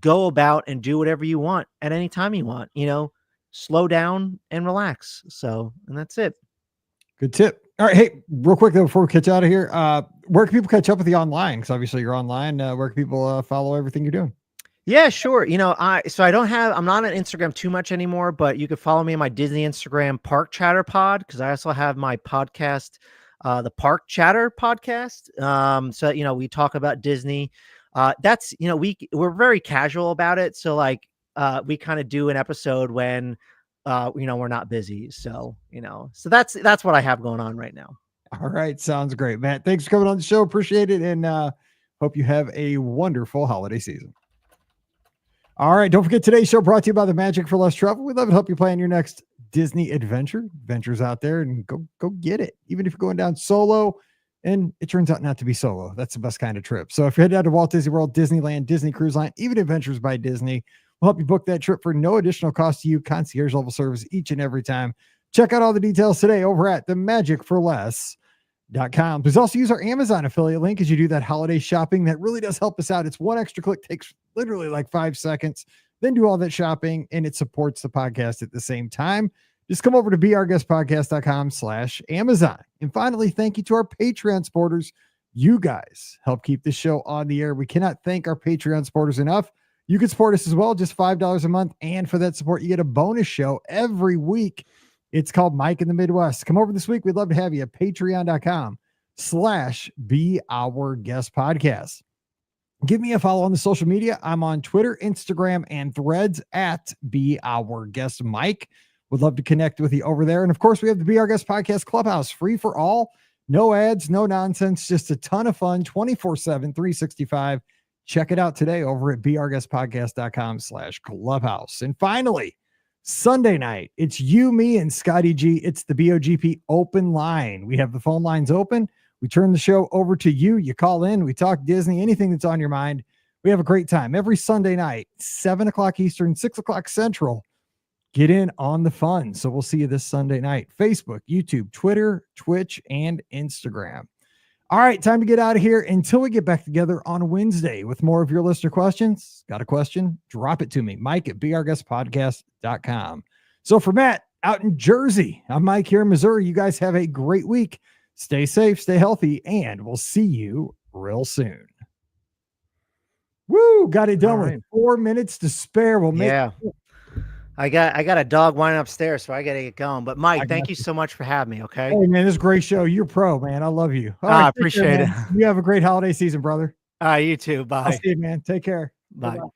go about and do whatever you want at any time you want, slow down and relax. And that's it. Good tip. All right. Hey, real quick though, before we catch out of here, where can people catch up with you online? Because obviously you're online. Where can people follow everything you're doing? Yeah, sure. I'm not on Instagram too much anymore, but you can follow me on my Disney Instagram, Park Chatter Pod, because I also have my podcast, the Park Chatter Podcast. So we talk about Disney. That's we're very casual about it. So like we kind of do an episode when we're not busy. So that's what I have going on right now. All right. Sounds great, Matt. Thanks for coming on the show. Appreciate it. And hope you have a wonderful holiday season. All right. Don't forget today's show brought to you by the Magic for Less Travel. We'd love to help you plan your next Disney adventure. Ventures out there and go get it. Even if you're going down solo and it turns out not to be solo, that's the best kind of trip. So if you're headed out to Walt Disney World, Disneyland, Disney Cruise Line, even Adventures by Disney, we'll help you book that trip for no additional cost to you. Concierge level service each and every time. Check out all the details today over at themagicforless.com. Please also use our Amazon affiliate link as you do that holiday shopping. That really does help us out. It's one extra click, takes literally like 5 seconds, then do all that shopping, and it supports the podcast at the same time. Just come over to beourguestpodcast.com/Amazon. And finally, thank you to our Patreon supporters. You guys help keep this show on the air. We cannot thank our Patreon supporters enough. You can support us as well, just $5 a month. And for that support, you get a bonus show every week. It's called Mike in the Midwest. Come over this week. We'd love to have you at patreon.com/beourguestpodcast. Give me a follow on the social media. I'm on Twitter, Instagram, and Threads at beourguestmike. Would love to connect with you over there. And of course, we have the Be Our Guest Podcast Clubhouse, free for all. No ads, no nonsense, just a ton of fun, 24/7, 365. Check it out today over at beourguestpodcast.com/clubhouse. And finally, Sunday night, it's you, me, and Scotty G. It's the BOGP open line. We have the phone lines open. We turn the show over to you. You call in. We talk Disney, anything that's on your mind. We have a great time every Sunday night, 7 o'clock Eastern, 6 o'clock Central. Get in on the fun. So we'll see you this Sunday night. Facebook, YouTube, Twitter, Twitch, and Instagram. All right, time to get out of here until we get back together on Wednesday with more of your listener questions. Got a question? Drop it to me, Mike at beourguestpodcast.com. So for Matt out in Jersey, I'm Mike here in Missouri. You guys have a great week. Stay safe, stay healthy, and we'll see you real soon. Woo, got it done with 4 minutes to spare. We'll make it. I got a dog whining upstairs, so I got to get going. But Mike, thank you so much for having me. Okay. Hey man, this is a great show. You're pro, man. I love you. I appreciate it. You have a great holiday season, brother. You too. Bye. I'll see you, man. Take care. Bye. Bye-bye.